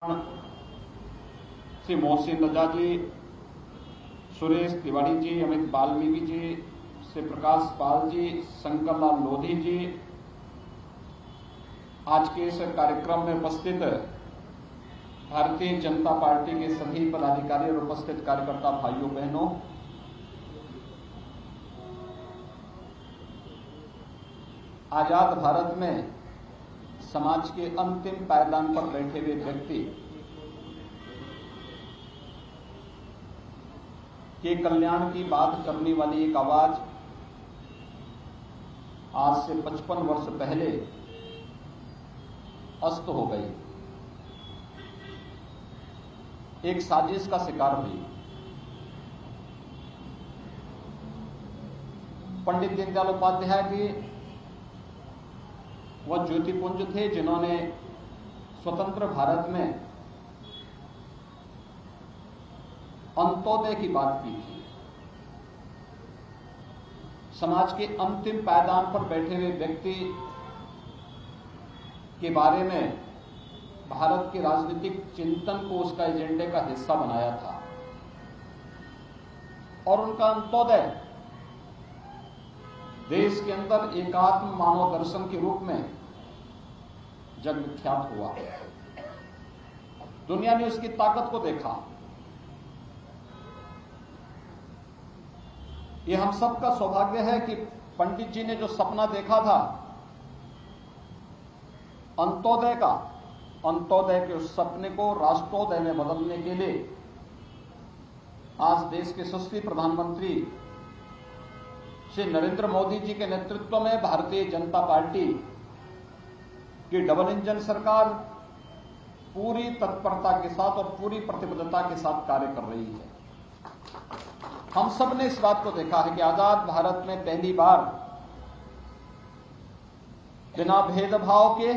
श्री मोहसिन रजा जी, सुरेश तिवारी जी, अमित वाल्मीकि जी, श्री प्रकाश पाल जी, शंकर लाल लोधी जी, आज के इस कार्यक्रम में उपस्थित भारतीय जनता पार्टी के सभी पदाधिकारी और उपस्थित कार्यकर्ता भाइयों बहनों, आजाद भारत में समाज के अंतिम पायदान पर बैठे हुए व्यक्ति के कल्याण की बात करने वाली एक आवाज आज से 55 वर्ष पहले अस्त हो गई, एक साजिश का शिकार हुई। पंडित दीनदयाल उपाध्याय जी वह ज्योतिपुंज थे जिन्होंने स्वतंत्र भारत में अंत्योदय की बात की थी। समाज के अंतिम पायदान पर बैठे हुए व्यक्ति के बारे में भारत के राजनीतिक चिंतन को उसका एजेंडे का हिस्सा बनाया था और उनका अंत्योदय देश के अंदर एकात्म मानव दर्शन के रूप में जग विख्यात हुआ। दुनिया ने उसकी ताकत को देखा। यह हम सबका सौभाग्य है कि पंडित जी ने जो सपना देखा था अंत्योदय के उस सपने को राष्ट्रोदय में बदलने के लिए आज देश के यशस्वी प्रधानमंत्री श्री नरेंद्र मोदी जी के नेतृत्व में भारतीय जनता पार्टी की डबल इंजन सरकार पूरी तत्परता के साथ और पूरी प्रतिबद्धता के साथ कार्य कर रही है। हम सब ने इस बात को देखा है कि आजाद भारत में पहली बार बिना भेदभाव के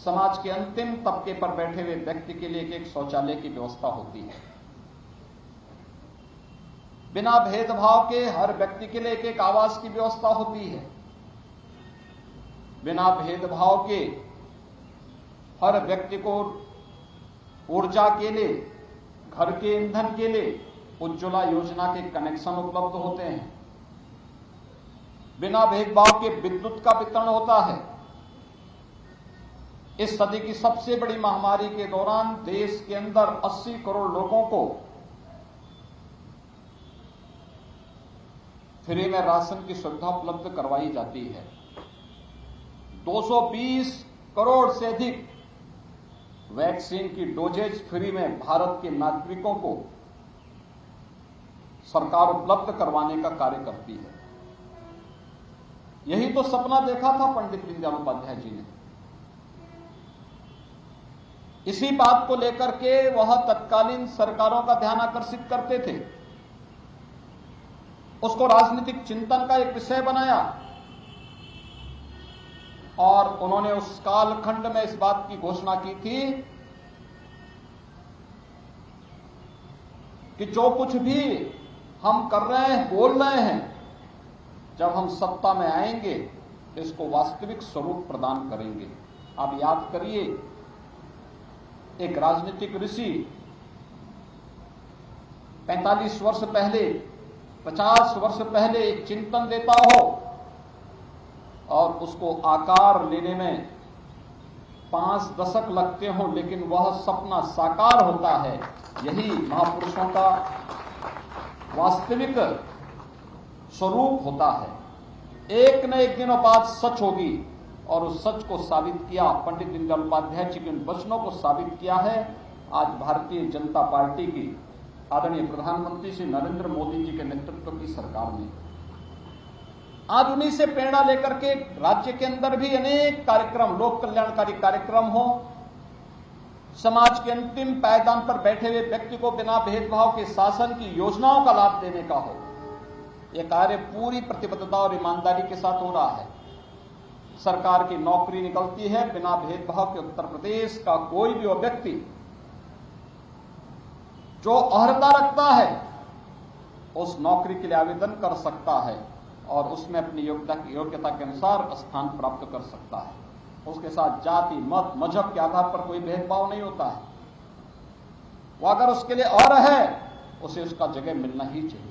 समाज के अंतिम तबके पर बैठे हुए व्यक्ति के लिए एक शौचालय की व्यवस्था होती है। बिना भेदभाव के हर व्यक्ति के लिए एक आवास की व्यवस्था होती है। बिना भेदभाव के हर व्यक्ति को ऊर्जा के लिए, घर के ईंधन के लिए उज्ज्वला योजना के कनेक्शन उपलब्ध होते हैं। बिना भेदभाव के विद्युत का वितरण होता है। इस सदी की सबसे बड़ी महामारी के दौरान देश के अंदर 80 करोड़ लोगों को फ्री में राशन की सुविधा उपलब्ध करवाई जाती है। 220 करोड़ से अधिक वैक्सीन की डोजेज फ्री में भारत के नागरिकों को सरकार उपलब्ध करवाने का कार्य करती है। यही तो सपना देखा था पंडित दीनदयाल उपाध्याय जी ने। इसी बात को लेकर के वह तत्कालीन सरकारों का ध्यान आकर्षित करते थे, उसको राजनीतिक चिंतन का एक विषय बनाया और उन्होंने उस कालखंड में इस बात की घोषणा की थी कि जो कुछ भी हम कर रहे हैं, बोल रहे हैं, जब हम सत्ता में आएंगे इसको वास्तविक स्वरूप प्रदान करेंगे। आप याद करिए, एक राजनीतिक ऋषि 45 वर्ष पहले, 50 वर्ष पहले एक चिंतन देता हो और उसको आकार लेने में 5 दशक लगते हो, लेकिन वह सपना साकार होता है। यही महापुरुषों का वास्तविक स्वरूप होता है। एक न एक दिन बात सच होगी और उस सच को साबित किया पंडित दीनदयाल उपाध्याय जी के उन वचनों को साबित किया है आज भारतीय जनता पार्टी की आदरणीय प्रधानमंत्री श्री नरेंद्र मोदी जी के नेतृत्व की सरकार ने। आज उन्हीं से प्रेरणा लेकर के राज्य के अंदर भी अनेक कार्यक्रम, लोक कल्याणकारी कार्यक्रम हो, समाज के अंतिम पायदान पर बैठे हुए व्यक्ति को बिना भेदभाव के शासन की योजनाओं का लाभ देने का हो। यह कार्य पूरी प्रतिबद्धता और ईमानदारी के साथ हो रहा है। सरकार की नौकरी निकलती है बिना भेदभाव के। उत्तर प्रदेश का कोई भी व्यक्ति जो अर्हता रखता है उस नौकरी के लिए आवेदन कर सकता है और उसमें अपनी योग्यता के अनुसार स्थान प्राप्त कर सकता है। उसके साथ जाति, मत, मजहब के आधार पर कोई भेदभाव नहीं होता है। वो अगर उसके लिए और है, उसे उसका जगह मिलना ही चाहिए।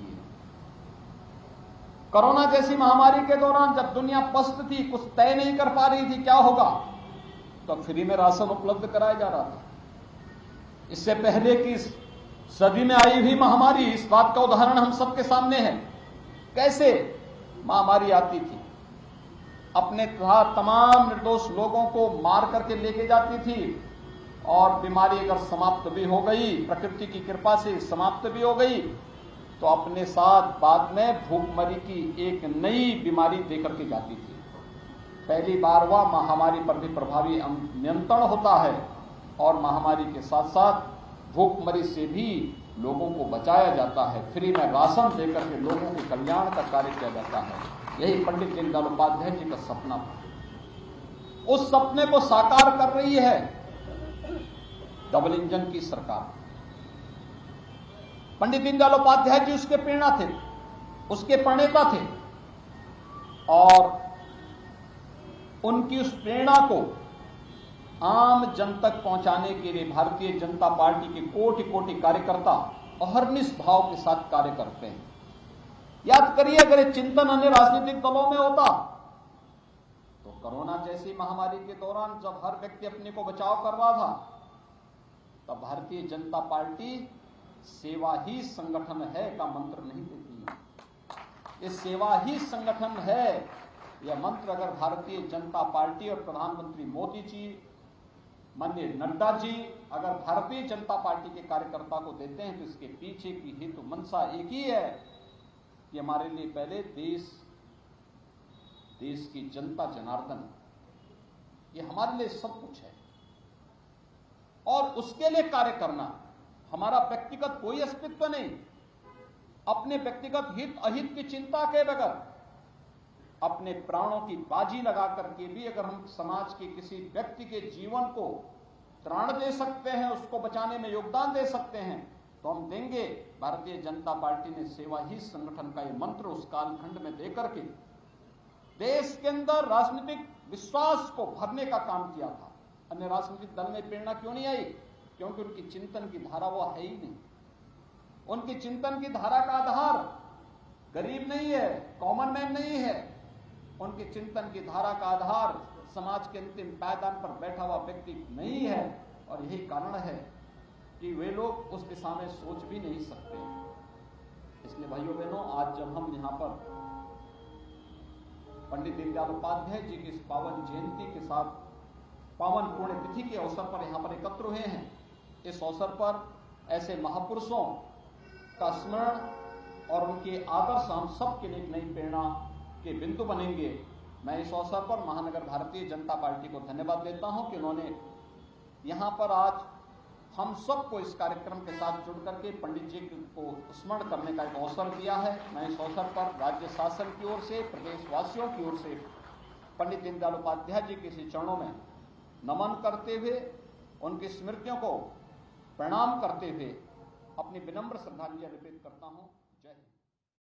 कोरोना जैसी महामारी के दौरान जब दुनिया पस्त थी, कुछ तय नहीं कर पा रही थी क्या होगा, तो फ्री में राशन उपलब्ध कराया जा रहा था। इससे पहले की सदी में आई हुई महामारी इस बात का उदाहरण हम सबके सामने है। कैसे महामारी आती थी, अपने तमाम निर्दोष लोगों को मार करके लेके जाती थी, और बीमारी अगर समाप्त भी हो गई, प्रकृति की कृपा से समाप्त भी हो गई, तो अपने साथ बाद में भूखमरी की एक नई बीमारी देकर के जाती थी। पहली बार वह महामारी पर भी प्रभावी नियंत्रण होता है, और महामारी के साथ साथ भूखमरी से भी लोगों को बचाया जाता है। फ्री में राशन देकर के लोगों के कल्याण का कार्य किया जाता है। यही पंडित दीनदयाल उपाध्याय जी का सपना था। उस सपने को साकार कर रही है डबल इंजन की सरकार। पंडित दीनदयाल उपाध्याय जी उसके प्रेरणा थे, उसके प्रणेता थे, और उनकी उस प्रेरणा को आम जन तक पहुंचाने के लिए भारतीय जनता पार्टी के कोटि कोटि कार्यकर्ता अहर्निश भाव के साथ कार्य करते हैं। याद करिए, अगर ये चिंतन अन्य राजनीतिक दलों में होता तो कोरोना जैसी महामारी के दौरान जब हर व्यक्ति अपने को बचाव कर रहा था, तब भारतीय जनता पार्टी सेवा ही संगठन है का मंत्र नहीं देती। ये सेवा ही संगठन है, यह मंत्र अगर भारतीय जनता पार्टी और प्रधानमंत्री मोदी जी, माननीय नड्डा जी अगर भारतीय जनता पार्टी के कार्यकर्ता को देते हैं, तो इसके पीछे की हेतु मंशा एक ही है कि हमारे लिए पहले देश की जनता जनार्दन, ये हमारे लिए सब कुछ है, और उसके लिए कार्य करना। हमारा व्यक्तिगत कोई अस्तित्व नहीं, अपने व्यक्तिगत हित अहित की चिंता के बगैर अपने प्राणों की बाजी लगा करके भी अगर हम समाज के किसी व्यक्ति के जीवन को त्राण दे सकते हैं, उसको बचाने में योगदान दे सकते हैं, तो हम देंगे। भारतीय जनता पार्टी ने सेवा ही संगठन का यह मंत्र उस कालखंड में देकर के देश के अंदर राजनीतिक विश्वास को भरने का काम किया था। अन्य राजनीतिक दल में प्रेरणा क्यों नहीं आई? क्योंकि उनकी चिंतन की धारा वो है ही नहीं। उनकी चिंतन की धारा का आधार गरीब नहीं है, कॉमन मैन नहीं है। उनके चिंतन की धारा का आधार समाज के अंतिम पायदान पर बैठा हुआ व्यक्ति नहीं है, और यही कारण है कि वे लोग उस दिशा में सोच भी नहीं सकते। इसलिए भाइयों बहनों, आज जब हम यहाँ पर पंडित दीनदयाल उपाध्याय जी की इस पावन जयंती के साथ पावन पुण्यतिथि के अवसर पर यहाँ पर एकत्र हुए हैं, इस अवसर पर ऐसे महापुरुषों का स्मरण और उनके आदर्श हम सब के लिए एक नई प्रेरणा के बिंदु बनेंगे। मैं इस अवसर पर महानगर भारतीय जनता पार्टी को धन्यवाद देता हूं कि उन्होंने यहाँ पर आज हम सबको इस कार्यक्रम के साथ जुड़ करके पंडित जी को स्मरण करने का एक अवसर दिया है। मैं इस अवसर पर राज्य शासन की ओर से, प्रदेशवासियों की ओर से पंडित दीनदयाल उपाध्याय जी के श्री चरणों में नमन करते हुए, उनकी स्मृतियों को प्रणाम करते हुए अपनी विनम्र श्रद्धांजलि अर्पित करता हूं।